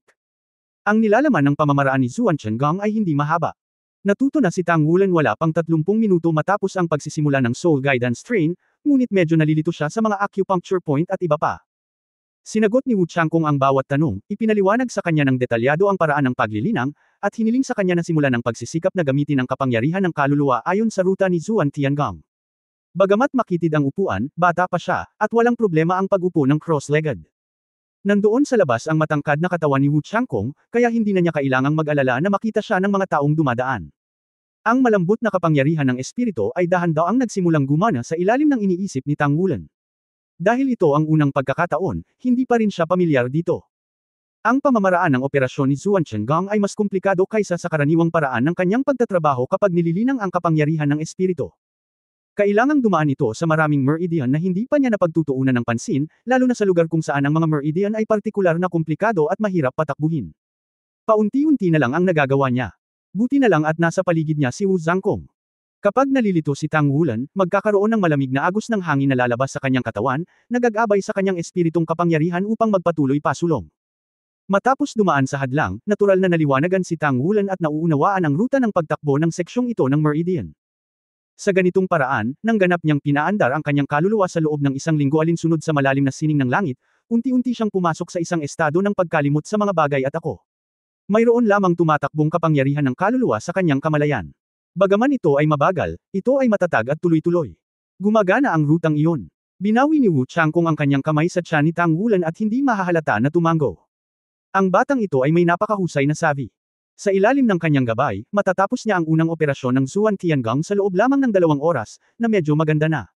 Ang nilalaman ng pamamaraan ni Zuan Chenggang ay hindi mahaba. Natuto na si Tang Wulan wala pang 30 minuto matapos ang pagsisimula ng Soul Guidance Train, ngunit medyo nalilito siya sa mga acupuncture point at iba pa. Sinagot ni Wu Changkong ang bawat tanong, ipinaliwanag sa kanya ng detalyado ang paraan ng paglilinang, at hiniling sa kanya na simulan ang pagsisikap na gamitin ang kapangyarihan ng kaluluwa ayon sa ruta ni Zuan Tiangang. Bagamat makitid ang upuan, bata pa siya, at walang problema ang pag-upo ng cross-legged. Nandoon sa labas ang matangkad na katawan ni Wu Changkong, kaya hindi na niya kailangang mag-alala na makita siya ng mga taong dumadaan. Ang malambot na kapangyarihan ng espiritu ay dahan-daang nagsimulang gumana sa ilalim ng iniisip ni Tang Wulan. Dahil ito ang unang pagkakataon, hindi pa rin siya pamilyar dito. Ang pamamaraan ng operasyon ni Zuan Chenggang ay mas komplikado kaysa sa karaniwang paraan ng kanyang pagtatrabaho kapag nililinang ang kapangyarihan ng espiritu. Kailangang dumaan ito sa maraming meridian na hindi pa niya napagtutuunan ng pansin, lalo na sa lugar kung saan ang mga meridian ay partikular na komplikado at mahirap patakbuhin. Paunti-unti na lang ang nagagawa niya. Buti na lang at nasa paligid niya si Wu Zhangkong. Kapag nalilito si Tang Wulan, magkakaroon ng malamig na agos ng hangin na lalabas sa kanyang katawan, nagagabay sa kanyang espiritong kapangyarihan upang magpatuloy pasulong. Matapos dumaan sa hadlang, natural na naliwanagan si Tang Wulan at nauunawaan ang ruta ng pagtakbo ng seksyong ito ng meridian. Sa ganitong paraan, nang ganap niyang pinaandar ang kanyang kaluluwa sa loob ng 1 linggo alinsunod sa malalim na sining ng langit, unti-unti siyang pumasok sa isang estado ng pagkalimot sa mga bagay at ako. Mayroon lamang tumatakbong kapangyarihan ng kaluluwa sa kanyang kamalayan. Bagaman ito ay mabagal, ito ay matatag at tuloy-tuloy. Gumagana ang rutang iyon. Binawi ni Wu Changkong ang kanyang kamay sa tiyan ni Tang Wulan at hindi mahahalata na tumanggo. Ang batang ito ay may napakahusay na savvy. Sa ilalim ng kanyang gabay, matatapos niya ang unang operasyon ng Zuan Tiangang sa loob lamang ng 2 oras, na medyo maganda na.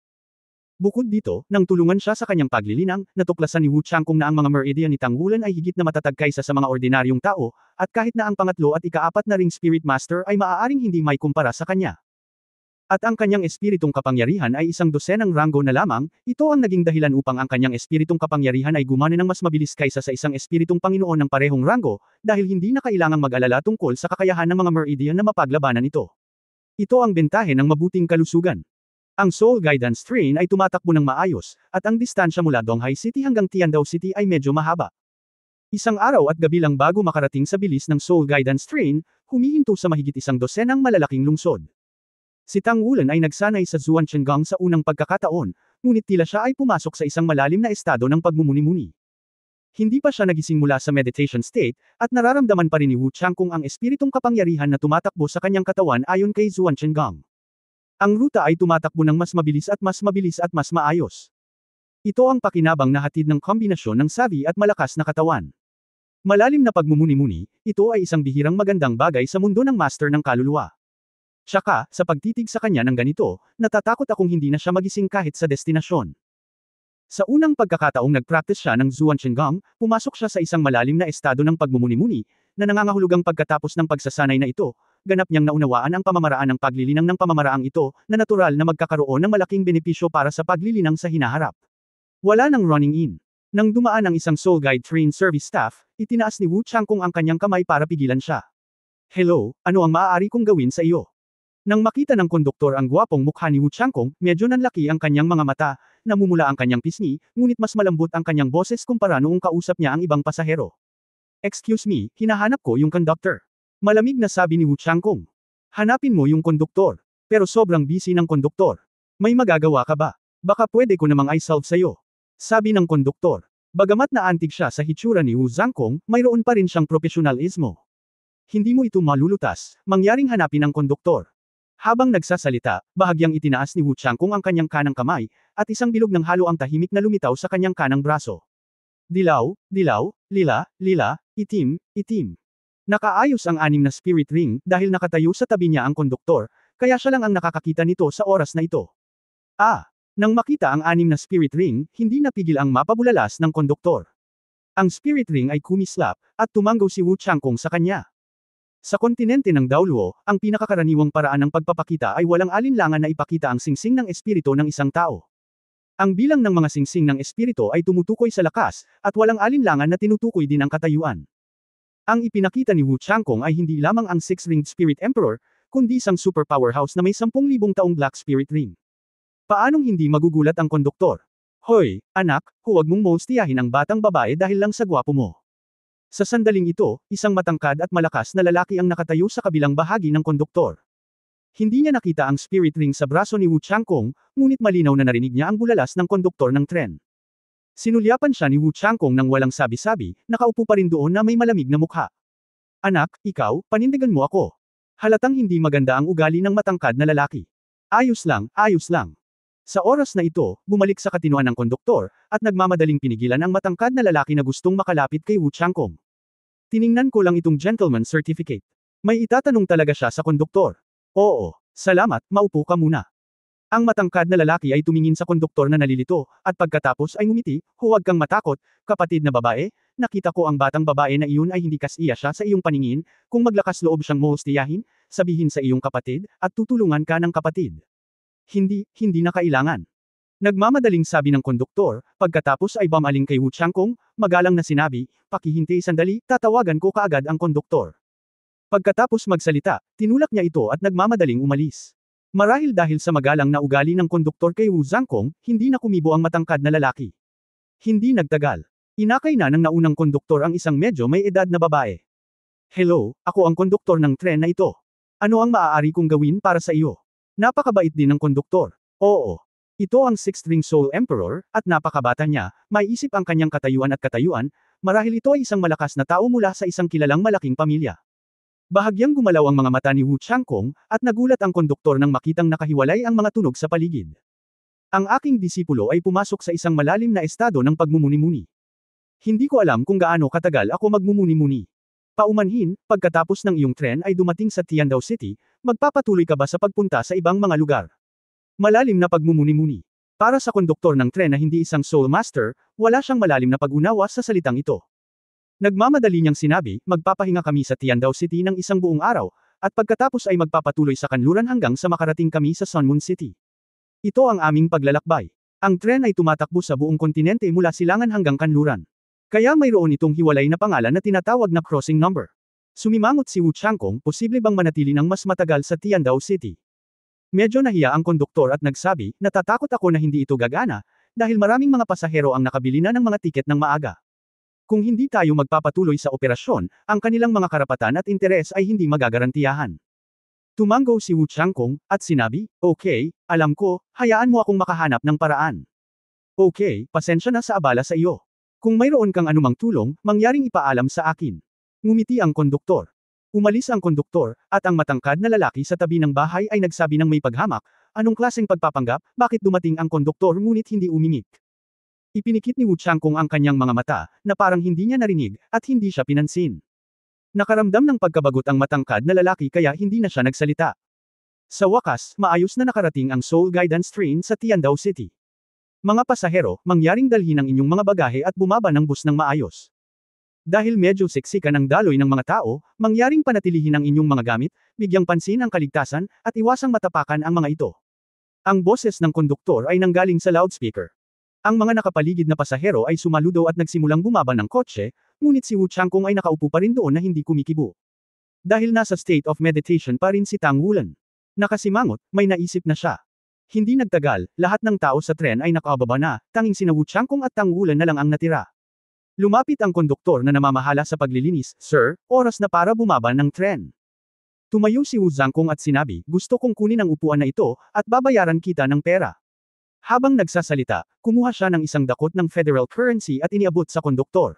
Bukod dito, nang tulungan siya sa kanyang paglilinang, natuklasan ni Wu Changkong na ang mga meridian ni Tang Wulan ay higit na matatag kaysa sa mga ordinaryong tao, at kahit na ang pangatlo at ika-4 na ring Spirit Master ay maaaring hindi may kumpara sa kanya. At ang kanyang espiritong kapangyarihan ay 12 ranggo na lamang, ito ang naging dahilan upang ang kanyang espiritong kapangyarihan ay gumana ng mas mabilis kaysa sa isang espiritong Panginoon ng parehong ranggo, dahil hindi na kailangang mag-alala tungkol sa kakayahan ng mga meridian na mapaglabanan ito. Ito ang bentahe ng mabuting kalusugan. Ang Soul Guidance Train ay tumatakbo ng maayos, at ang distansya mula Donghai City hanggang Tiandao City ay medyo mahaba. Isang araw at gabi lang bago makarating sa bilis ng Soul Guidance Train, humihinto sa mahigit 12 malalaking lungsod. Si Tang Wulan ay nagsanay sa Zuan Chenggang sa unang pagkakataon, ngunit tila siya ay pumasok sa isang malalim na estado ng pagmumuni-muni. Hindi pa siya nagising mula sa meditation state, at nararamdaman pa rin ni Wu Changkong ang espiritong kapangyarihan na tumatakbo sa kanyang katawan ayon kay Zuan Chenggang. Ang ruta ay tumatakbo ng mas mabilis at mas maayos. Ito ang pakinabang na hatid ng kombinasyon ng savvy at malakas na katawan. Malalim na pagmumuni-muni, ito ay isang bihirang magandang bagay sa mundo ng master ng kaluluwa. Tsaka, sa pagtitig sa kanya ng ganito, natatakot akong hindi na siya magising kahit sa destinasyon. Sa unang pagkakataong nagpractice siya ng Zuan Chenggang, pumasok siya sa isang malalim na estado ng pagmumuni-muni, na nangangahulugang pagkatapos ng pagsasanay na ito, ganap niyang naunawaan ang pamamaraan ng paglilinang ng pamamaraang ito, na natural na magkakaroon ng malaking benepisyo para sa paglilinang sa hinaharap. Wala nang running in. Nang dumaan ang isang Soul Guide train service staff, itinaas ni Wu Changkong ang kanyang kamay para pigilan siya. Hello, ano ang maaari kong gawin sa iyo? Nang makita ng konduktor ang gwapong mukha ni Wu Changkong, medyo nanlaki ang kanyang mga mata, namumula ang kanyang pisngi, ngunit mas malambot ang kanyang boses kumpara noong kausap niya ang ibang pasahero. Excuse me, hinahanap ko yung conductor. Malamig na sabi ni Wu Changkong. Hanapin mo yung konduktor. Pero sobrang busy ng konduktor. May magagawa ka ba? Baka pwede ko namang i-solve sa'yo. Sabi ng konduktor. Bagamat naantig siya sa hitsura ni Wu Changkong, mayroon pa rin siyang profesionalismo. Hindi mo ito malulutas, mangyaring hanapin ang konduktor. Habang nagsasalita, bahagyang itinaas ni Wu Changkong ang kanyang kanang kamay, at isang bilog ng halo ang tahimik na lumitaw sa kanyang kanang braso. Dilaw, dilaw, lila, lila, itim, itim. Nakaayos ang anim na spirit ring dahil nakatayo sa tabi niya ang konduktor, kaya siya lang ang nakakakita nito sa oras na ito. Nang makita ang anim na spirit ring, hindi napigil ang mapabulalas ng konduktor. Ang spirit ring ay kumislap, at tumanggaw si Wu Changkong sa kanya. Sa kontinente ng Daoluo, ang pinakakaraniwang paraan ng pagpapakita ay walang alinlangan na ipakita ang singsing ng espiritu ng isang tao. Ang bilang ng mga singsing ng espiritu ay tumutukoy sa lakas, at walang alinlangan na tinutukoy din ang katayuan. Ang ipinakita ni Wu Changkong ay hindi lamang ang Six-Ringed Spirit Emperor, kundi isang super powerhouse na may 10,000 taong Black Spirit Ring. Paanong hindi magugulat ang konduktor? Hoy, anak, huwag mong mostiyahin ang batang babae dahil lang sa gwapo mo. Sa sandaling ito, isang matangkad at malakas na lalaki ang nakatayo sa kabilang bahagi ng konduktor. Hindi niya nakita ang spirit ring sa braso ni Wu Changkong, ngunit malinaw na narinig niya ang bulalas ng konduktor ng tren. Sinulyapan siya ni Wu Changkong nang walang sabi-sabi, nakaupo pa rin doon na may malamig na mukha. Anak, ikaw, panindigan mo ako. Halatang hindi maganda ang ugali ng matangkad na lalaki. Ayos lang, ayos lang. Sa oras na ito, bumalik sa katinuan ng konduktor, at nagmamadaling pinigilan ang matangkad na lalaki na gustong makalapit kay Wu Changkong. Tiningnan ko lang itong gentleman certificate. May itatanong talaga siya sa konduktor. Oo, salamat, maupo ka muna. Ang matangkad na lalaki ay tumingin sa konduktor na nalilito, at pagkatapos ay ngumiti, huwag kang matakot, kapatid na babae, nakita ko ang batang babae na iyon ay hindi kasiya siya sa iyong paningin, kung maglakas loob siyang mohostiyahin, sabihin sa iyong kapatid, at tutulungan ka ng kapatid. Hindi na kailangan. Nagmamadaling sabi ng konduktor, pagkatapos ay bumaling kay Wu Changkong, magalang na sinabi, pakihintay sandali, tatawagan ko kaagad ang konduktor. Pagkatapos magsalita, tinulak niya ito at nagmamadaling umalis. Marahil dahil sa magalang na ugali ng konduktor kay Wu Changkong, hindi na kumibo ang matangkad na lalaki. Hindi nagtagal. Inakay na ng naunang konduktor ang isang medyo may edad na babae. Hello, ako ang konduktor ng tren na ito. Ano ang maaari kong gawin para sa iyo? Napakabait din ng konduktor. Oo. Ito ang Sixth-Ring Soul Emperor, at napakabata niya, may isip ang kanyang katayuan, marahil ito ay isang malakas na tao mula sa isang kilalang malaking pamilya. Bahagyang gumalaw ang mga mata ni Wu Changkong, at nagulat ang konduktor nang makitang nakahiwalay ang mga tunog sa paligid. Ang aking disipulo ay pumasok sa isang malalim na estado ng pagmumuni-muni. Hindi ko alam kung gaano katagal ako magmumuni-muni. Paumanhin, pagkatapos ng iyong tren ay dumating sa Tiandao City, magpapatuloy ka ba sa pagpunta sa ibang mga lugar? Malalim na pagmumuni-muni. Para sa konduktor ng tren na hindi isang soul master, wala siyang malalim na pag-unawa sa salitang ito. Nagmamadali niyang sinabi, magpapahinga kami sa Tiandao City ng isang buong araw, at pagkatapos ay magpapatuloy sa kanluran hanggang sa makarating kami sa Sunmoon City. Ito ang aming paglalakbay. Ang tren ay tumatakbo sa buong kontinente mula silangan hanggang kanluran. Kaya mayroon itong hiwalay na pangalan na tinatawag na crossing number. Sumimangot si Wu Changkong, posible bang manatili ng mas matagal sa Tiandao City? Medyo nahiya ang konduktor at nagsabi, natatakot ako na hindi ito gagana, dahil maraming mga pasahero ang nakabili na ng mga tiket ng maaga. Kung hindi tayo magpapatuloy sa operasyon, ang kanilang mga karapatan at interes ay hindi magagarantiyahan. Tumanggo si Wu Changkong, at sinabi, okay, alam ko, hayaan mo akong makahanap ng paraan. Okay, pasensya na sa abala sa iyo. Kung mayroon kang anumang tulong, mangyaring ipaalam sa akin. Ngumiti ang konduktor. Umalis ang konduktor, at ang matangkad na lalaki sa tabi ng bahay ay nagsabi ng may paghamak, anong klaseng pagpapanggap, bakit dumating ang konduktor ngunit hindi umimik? Ipinikit ni Wu Changkong ang kanyang mga mata, na parang hindi niya narinig, at hindi siya pinansin. Nakaramdam ng pagkabagot ang matangkad na lalaki kaya hindi na siya nagsalita. Sa wakas, maayos na nakarating ang Soul Guidance Train sa Tiandao City. Mga pasahero, mangyaring dalhin ang inyong mga bagahe at bumaba ng bus ng maayos. Dahil medyo siksikan ang daloy ng mga tao, mangyaring panatilihin ang inyong mga gamit, bigyang pansin ang kaligtasan, at iwasang matapakan ang mga ito. Ang boses ng konduktor ay nanggaling sa loudspeaker. Ang mga nakapaligid na pasahero ay sumaludo at nagsimulang bumaba ng kotse, ngunit si Wu Changkong ay nakaupo pa rin doon na hindi kumikibo. Dahil nasa state of meditation pa rin si Tang Wulan. Nakasimangot, may naisip na siya. Hindi nagtagal, lahat ng tao sa tren ay nakababa na, tanging sina Wu Changkong at Tang Wulan na lang ang natira. Lumapit ang konduktor na namamahala sa paglilinis, "Sir, oras na para bumaba ng tren." Tumayo si Wu Changkong at sinabi, "Gusto kong kunin ang upuan na ito, at babayaran kita ng pera." Habang nagsasalita, kumuha siya ng isang dakot ng federal currency at iniabot sa konduktor.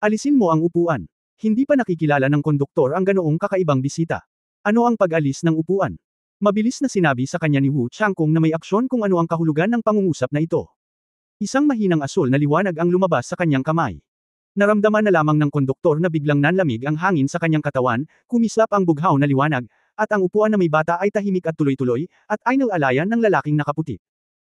"Alisin mo ang upuan." Hindi pa nakikilala ng konduktor ang ganoong kakaibang bisita. Ano ang pag-alis ng upuan? Mabilis na sinabi sa kanya ni Wu Changkong na may aksyon kung ano ang kahulugan ng pangungusap na ito. Isang mahinang asul na liwanag ang lumabas sa kanyang kamay. Naramdaman na lamang ng konduktor na biglang nanlamig ang hangin sa kanyang katawan, kumislap ang bughaw na liwanag, at ang upuan na may bata ay tahimik at tuloy-tuloy, at ay nilalayan ng lalaking nakaputi.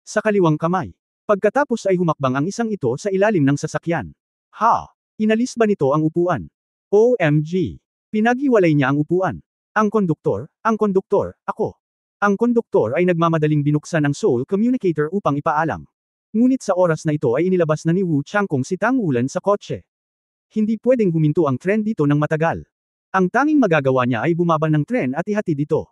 Sa kaliwang kamay. Pagkatapos ay humakbang ang isang ito sa ilalim ng sasakyan. Ha! Inalis ba nito ang upuan? OMG! Pinaghiwalay niya ang upuan. Ang konduktor, ako. Ang konduktor ay nagmamadaling binuksan ang soul communicator upang ipaalam. Ngunit sa oras na ito ay inilabas na ni Wu Changkong si Tang Wulan sa kotse. Hindi pwedeng huminto ang tren dito ng matagal. Ang tanging magagawa niya ay bumaba ng tren at ihatid ito.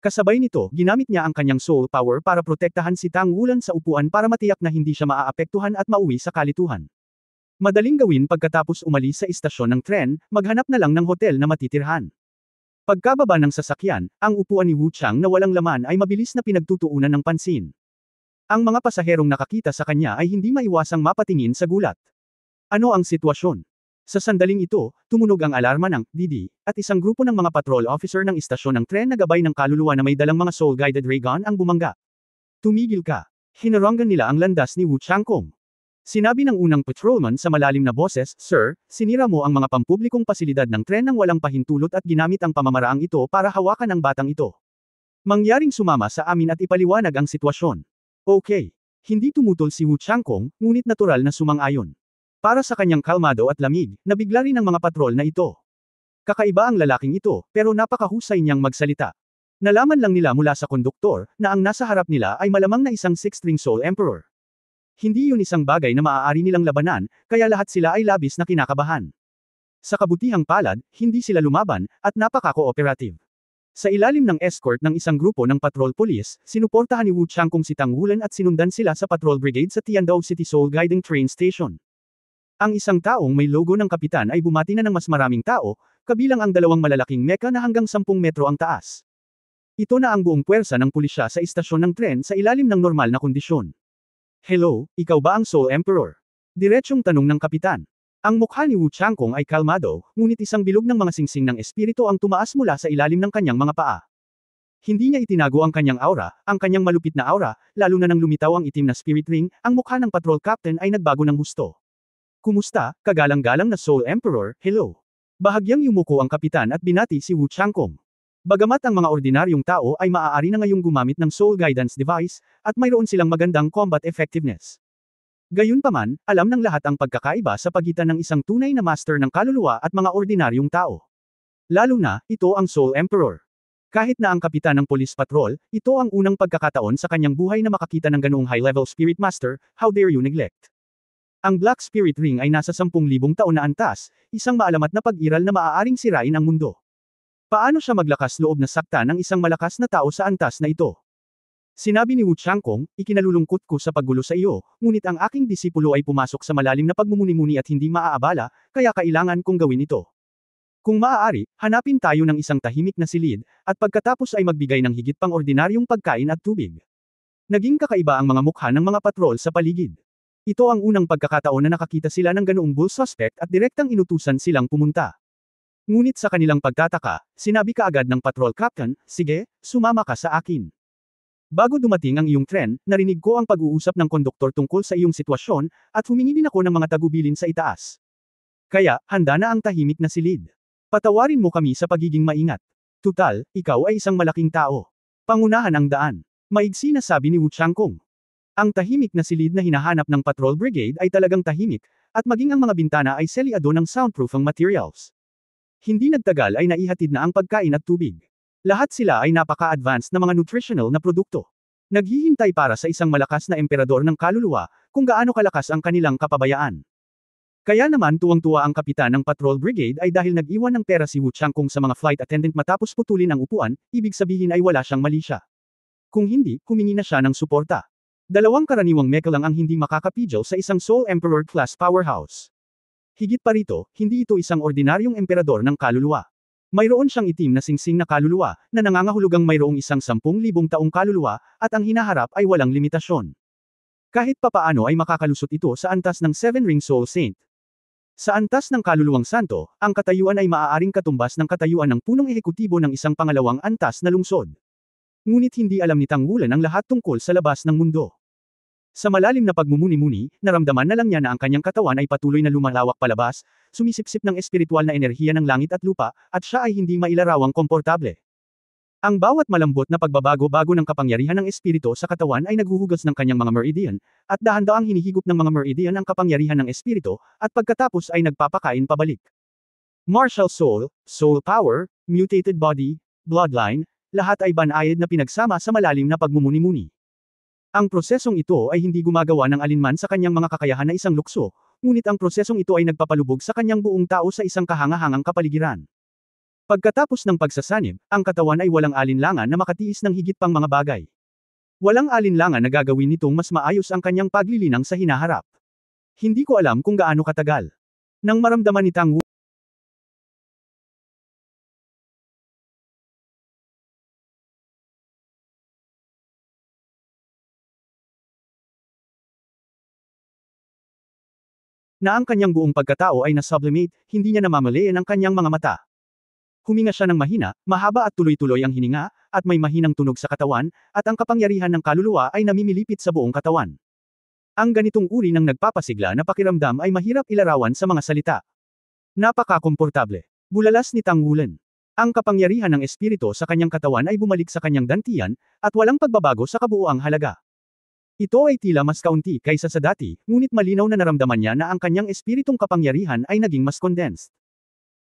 Kasabay nito, ginamit niya ang kanyang soul power para protektahan si Tang Wulan sa upuan para matiyak na hindi siya maaapektuhan at mauwi sa kalituhan. Madaling gawin pagkatapos umalis sa istasyon ng tren, maghanap na lang ng hotel na matitirhan. Pagkababa ng sasakyan, ang upuan ni Wu Chang na walang laman ay mabilis na pinagtutuunan ng pansin. Ang mga pasaherong nakakita sa kanya ay hindi maiwasang mapatingin sa gulat. Ano ang sitwasyon? Sa sandaling ito, tumunog ang alarma ng DD, at isang grupo ng mga patrol officer ng istasyon ng tren na gabay ng kaluluwa na may dalang mga soul-guided ray gun ang bumangga. "Tumigil ka." Hinaranggan nila ang landas ni Wu Changkong. Sinabi ng unang patrolman sa malalim na boses, "Sir, sinira mo ang mga pampublikong pasilidad ng tren nang walang pahintulot at ginamit ang pamamaraang ito para hawakan ang batang ito. Mangyaring sumama sa amin at ipaliwanag ang sitwasyon." Okay. Hindi tumutol si Wu Changkong, ngunit natural na sumang-ayon. Para sa kanyang kalmado at lamig, nabigla rin ang mga patrol na ito. Kakaiba ang lalaking ito, pero napakahusay niyang magsalita. Nalaman lang nila mula sa konduktor, na ang nasa harap nila ay malamang na isang six-string soul emperor. Hindi yun isang bagay na maaari nilang labanan, kaya lahat sila ay labis na kinakabahan. Sa kabutihang palad, hindi sila lumaban, at napaka-cooperative. Sa ilalim ng escort ng isang grupo ng patrol police, sinuportahan ni Wu Changkong si Tang Wulan at sinundan sila sa patrol brigade sa Tiandao City Soul Guiding Train Station. Ang isang taong may logo ng kapitan ay bumati na ng mas maraming tao, kabilang ang dalawang malalaking meka na hanggang 10 metro ang taas. Ito na ang buong puwersa ng pulisya sa istasyon ng tren sa ilalim ng normal na kondisyon. "Hello, ikaw ba ang Soul Emperor?" Diretsyong tanong ng kapitan. Ang mukha ni Wu Changkong ay kalmado, ngunit isang bilog ng mga singsing ng espiritu ang tumaas mula sa ilalim ng kanyang mga paa. Hindi niya itinago ang kanyang aura, ang kanyang malupit na aura, lalo na nang lumitaw ang itim na spirit ring, ang mukha ng patrol captain ay nagbago ng husto. "Kumusta, kagalang-galang na Soul Emperor, hello." Bahagyang yumuko ang kapitan at binati si Wu Changkong. Bagamat ang mga ordinaryong tao ay maaari na ngayong gumamit ng soul guidance device, at mayroon silang magandang combat effectiveness. Gayunpaman, alam ng lahat ang pagkakaiba sa pagitan ng isang tunay na master ng kaluluwa at mga ordinaryong tao. Lalo na, ito ang Soul Emperor. Kahit na ang kapitan ng police patrol, ito ang unang pagkakataon sa kanyang buhay na makakita ng ganoong high-level spirit master, how dare you neglect. Ang Black Spirit Ring ay nasa 10,000 taon na antas, isang maalamat na pag-iral na maaaring sirain ang mundo. Paano siya maglakas loob na sakta ng isang malakas na tao sa antas na ito? Sinabi ni Wu Changkong, "Ikinalulungkot ko sa paggulo sa iyo, ngunit ang aking disipulo ay pumasok sa malalim na pagmumuni-muni at hindi maaabala, kaya kailangan kong gawin ito. Kung maaari, hanapin tayo ng isang tahimik na silid, at pagkatapos ay magbigay ng higit pang ordinaryong pagkain at tubig." Naging kakaiba ang mga mukha ng mga patrol sa paligid. Ito ang unang pagkakataon na nakakita sila ng ganoong bull suspect at direktang inutusan silang pumunta. Ngunit sa kanilang pagtataka, sinabi kaagad ng patrol captain, "Sige, sumama ka sa akin. Bago dumating ang iyong tren, narinig ko ang pag-uusap ng konduktor tungkol sa iyong sitwasyon, at humingi din ako ng mga tagubilin sa itaas. Kaya, handa na ang tahimik na silid. Patawarin mo kami sa pagiging maingat. Tutal, ikaw ay isang malaking tao. Pangunahan ang daan." Maigsi na sabi ni Wu Changkong. Ang tahimik na silid na hinahanap ng patrol brigade ay talagang tahimik, at maging ang mga bintana ay selyado ng soundproofing materials. Hindi nagtagal ay naihatid na ang pagkain at tubig. Lahat sila ay napaka-advanced na mga nutritional na produkto. Naghihintay para sa isang malakas na emperador ng kaluluwa, kung gaano kalakas ang kanilang kapabayaan. Kaya naman tuwang-tuwa ang kapitan ng patrol brigade ay dahil nag-iwan ng pera si Wu Changkung sa mga flight attendant matapos putulin ang upuan, ibig sabihin ay wala siyang mali siya. Kung hindi, humingi na siya ng suporta. Dalawang karaniwang mecha lang ang hindi makakapigil sa isang Soul Emperor class powerhouse. Higit pa rito, hindi ito isang ordinaryong emperador ng kaluluwa. Mayroon siyang itim na singsing na kaluluwa, na nangangahulugang mayroong isang 10,000 taong kaluluwa, at ang hinaharap ay walang limitasyon. Kahit papaano ay makakalusot ito sa antas ng Seven Ring Soul Saint. Sa antas ng kaluluwang santo, ang katayuan ay maaaring katumbas ng katayuan ng punong ehekutibo ng isang pangalawang antas na lungsod. Ngunit hindi alam ni Tang Wulan ang lahat tungkol sa labas ng mundo. Sa malalim na pagmumuni-muni, naramdaman na lang niya na ang kanyang katawan ay patuloy na lumalawak palabas, sumisipsip ng espiritual na enerhiya ng langit at lupa, at siya ay hindi mailarawang komportable. Ang bawat malambot na pagbabago-bago ng kapangyarihan ng espiritu sa katawan ay naghuhugas ng kanyang mga meridian, at dahan-daang hinihigop ng mga meridian ang kapangyarihan ng espiritu, at pagkatapos ay nagpapakain pabalik. Martial soul, soul power, mutated body, bloodline, lahat ay banayad na pinagsama sa malalim na pagmumuni-muni. Ang prosesong ito ay hindi gumagawa ng alinman sa kanyang mga kakayahan na isang lukso, ngunit ang prosesong ito ay nagpapalubog sa kanyang buong tao sa isang kahangahangang kapaligiran. Pagkatapos ng pagsasanib, ang katawan ay walang alinlangan na makatiis ng higit pang mga bagay. Walang alinlangan na gagawin nitong mas maayos ang kanyang paglilinang sa hinaharap. Hindi ko alam kung gaano katagal. Nang maramdaman ni Tang Wu na ang kanyang buong pagkatao ay nasublimate, hindi niya namamalayan ang kanyang mga mata. Huminga siya ng mahina, mahaba at tuloy-tuloy ang hininga, at may mahinang tunog sa katawan, at ang kapangyarihan ng kaluluwa ay namimilipit sa buong katawan. Ang ganitong uri ng nagpapasigla na pakiramdam ay mahirap ilarawan sa mga salita. Napaka-komportable. Bulalas ni Tang Wulan. Ang kapangyarihan ng espiritu sa kanyang katawan ay bumalik sa kanyang dantian, at walang pagbabago sa kabuuang halaga. Ito ay tila mas kaunti kaysa sa dati, ngunit malinaw na naramdaman niya na ang kanyang espiritong kapangyarihan ay naging mas condensed.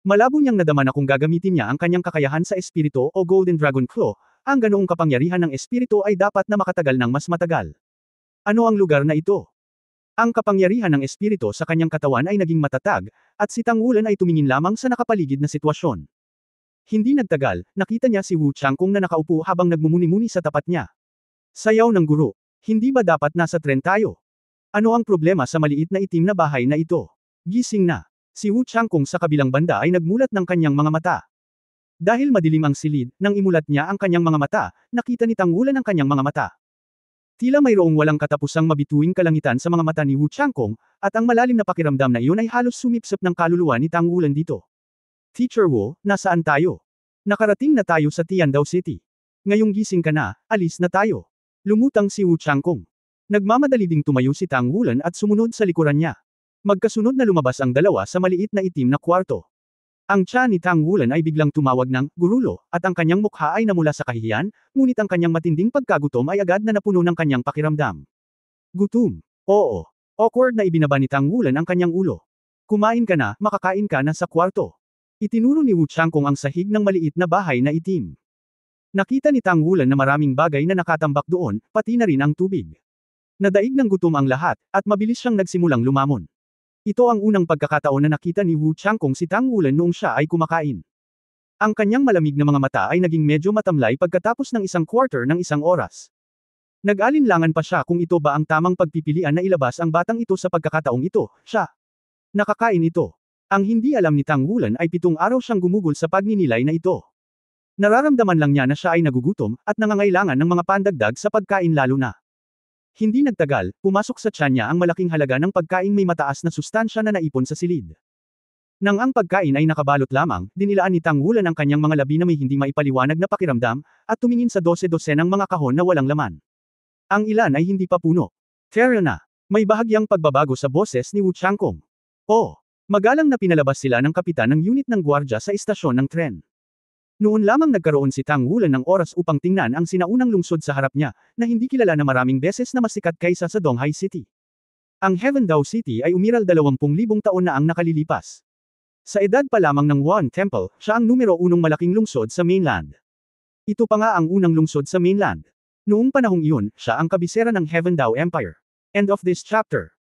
Malabo niyang nadama na kung gagamitin niya ang kanyang kakayahan sa espiritu o Golden Dragon Claw, ang ganoong kapangyarihan ng espiritu ay dapat na makatagal ng mas matagal. Ano ang lugar na ito? Ang kapangyarihan ng espiritu sa kanyang katawan ay naging matatag, at si Tang Wulan ay tumingin lamang sa nakapaligid na sitwasyon. Hindi nagtagal, nakita niya si Wu Changkung na nakaupo habang nagmumuni-muni sa tapat niya. Sayaw ng guro. Hindi ba dapat nasa tren tayo? Ano ang problema sa maliit na itim na bahay na ito? Gising na. Si Wu Changkung sa kabilang banda ay nagmulat ng kanyang mga mata. Dahil madilim ang silid, nang imulat niya ang kanyang mga mata, nakita ni Tang Wulan ang kanyang mga mata. Tila mayroong walang katapusang mabituing kalangitan sa mga mata ni Wu Changkung, at ang malalim na pakiramdam na iyon ay halos sumipsip ng kaluluwa ni Tang Wulan dito. Teacher Wu, nasaan tayo? Nakarating na tayo sa Tiandao City. Ngayong gising ka na, alis na tayo. Lumutang si Wu Changkung. Nagmamadali ding tumayo si Tang Wulan at sumunod sa likuran niya. Magkasunod na lumabas ang dalawa sa maliit na itim na kwarto. Ang tiyan ni Tang Wulan ay biglang tumawag ng gurulo, at ang kanyang mukha ay namula sa kahihiyan, ngunit ang kanyang matinding pagkagutom ay agad na napuno ng kanyang pakiramdam. Gutom. Oo. Awkward na ibinaba ni Tang Wulan ang kanyang ulo. Kumain ka na, makakain ka na sa kwarto. Itinuro ni Wu Changkung ang sahig ng maliit na bahay na itim. Nakita ni Tang Wulan na maraming bagay na nakatambak doon, pati na rin ang tubig. Nadaig ng gutom ang lahat, at mabilis siyang nagsimulang lumamon. Ito ang unang pagkakataon na nakita ni Wu Changkung si Tang Wulan noong siya ay kumakain. Ang kanyang malamig na mga mata ay naging medyo matamlay pagkatapos ng isang quarter ng isang oras. Nag-alinlangan pa siya kung ito ba ang tamang pagpipilian na ilabas ang batang ito sa pagkakataong ito, siya. Nakakain ito. Ang hindi alam ni Tang Wulan ay 7 araw siyang gumugol sa pagninilay na ito. Nararamdaman lang niya na siya ay nagugutom, at nangangailangan ng mga pandagdag sa pagkain lalo na. Hindi nagtagal, pumasok sa tiyan niya ang malaking halaga ng pagkain may mataas na sustansya na naipon sa silid. Nang ang pagkain ay nakabalot lamang, dinilaan ni Tang Wulan ang kanyang mga labi na may hindi maipaliwanag na pakiramdam, at tumingin sa 12-dosenang mga kahon na walang laman. Ang ilan ay hindi pa puno. Tara na. May bahagyang pagbabago sa boses ni Wu Changkung. Oh, magalang na pinalabas sila ng kapitan ng unit ng gwardya sa istasyon ng tren. Noon lamang nagkaroon si Tang Wulan ng oras upang tingnan ang sinaunang lungsod sa harap niya, na hindi kilala na maraming beses na masikat kaysa sa Donghai City. Ang Heavendao City ay umiral 20,000 taon na ang nakalilipas. Sa edad pa lamang ng Wan Temple, siya ang numero 1 malaking lungsod sa mainland. Ito pa nga ang unang lungsod sa mainland. Noong panahong iyon, siya ang kabisera ng Heavendao Empire. End of this chapter.